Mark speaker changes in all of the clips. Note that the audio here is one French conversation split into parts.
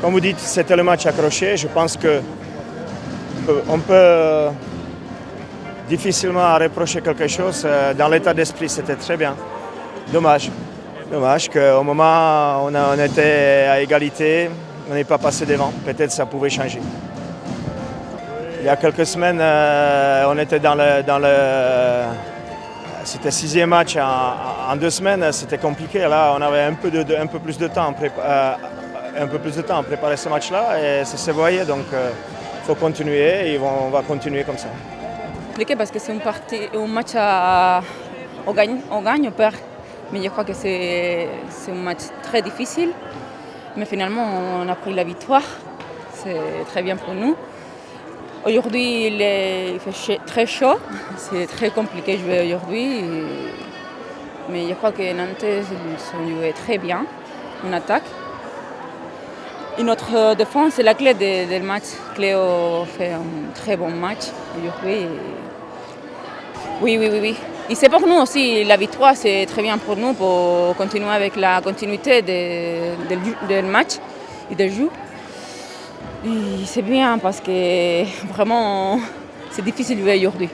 Speaker 1: Comme vous dites, c'était le match accroché. Je pense qu'on peut difficilement reprocher quelque chose. Dans l'état d'esprit, c'était très bien. Dommage qu'au moment où on était à égalité, on n'est pas passé devant. Peut-être ça pouvait changer. Il y a quelques semaines, on était dans le c'était 6e match en 2 semaines. C'était compliqué. Là, on avait un peu plus de temps à préparer ce match-là et ça se voyait. Donc, il faut continuer et on va continuer comme ça.
Speaker 2: Compliqué parce que c'est un match on gagne, on perd. Mais je crois que c'est un match très difficile. Mais finalement, on a pris la victoire. C'est très bien pour nous. Aujourd'hui, il fait très chaud. C'est très compliqué de jouer aujourd'hui. Mais je crois que Nantes ont joué très bien en attaque. Et notre défense, c'est la clé du match. Cléo fait un très bon match aujourd'hui. Oui. Et c'est pour nous aussi, la victoire, c'est très bien pour nous pour continuer avec la continuité du match et du jeu. Et c'est bien parce que vraiment, c'est difficile de jouer aujourd'hui.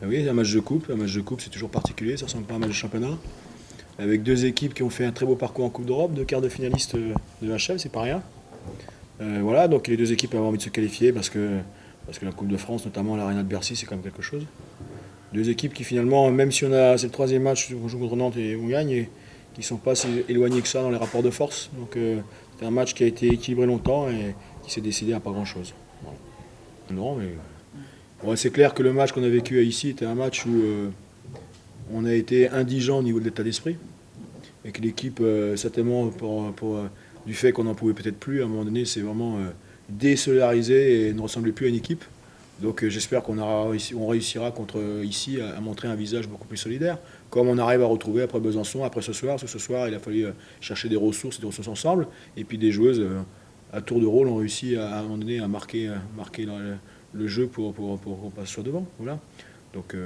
Speaker 3: Oui, un match de coupe c'est toujours particulier, ça ressemble pas à un match de championnat. Avec 2 équipes qui ont fait un très beau parcours en Coupe d'Europe, 2 quarts de finalistes de HL, c'est pas rien. Voilà, donc les 2 équipes avaient envie de se qualifier parce que la Coupe de France, notamment l'Arena de Bercy, c'est quand même quelque chose. 2 équipes qui finalement, même si c'est le 3e match, on joue contre Nantes et on gagne, et qui ne sont pas si éloignés que ça dans les rapports de force. Donc c'est un match qui a été équilibré longtemps et qui s'est décidé à pas grand-chose. Voilà. Non, mais bon, c'est clair que le match qu'on a vécu ici était un match où on a été indigent au niveau de l'état d'esprit et que l'équipe, certainement du fait qu'on n'en pouvait peut-être plus, à un moment donné, c'est vraiment désolidarisé et ne ressemblait plus à une équipe. Donc j'espère qu'on réussira ici à montrer un visage beaucoup plus solidaire, comme on arrive à retrouver après Besançon, après ce soir. Parce que ce soir, il a fallu chercher des ressources ensemble. Et puis des joueuses, à tour de rôle, ont réussi à un moment donné à marquer le jeu pour qu'on passe sur devant. Voilà. Donc,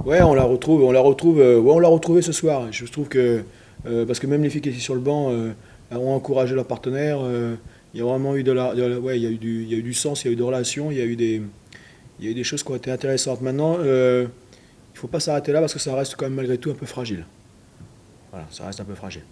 Speaker 3: ouais, on la retrouvé ce soir. Je trouve que, parce que même les filles qui étaient sur le banc ont encouragé leurs partenaires. Il y a vraiment eu il y a eu du sens, il y a eu de relations, il y a eu des choses qui ont été intéressantes. Maintenant, il ne faut pas s'arrêter là parce que ça reste quand même malgré tout un peu fragile. Voilà, ça reste un peu fragile.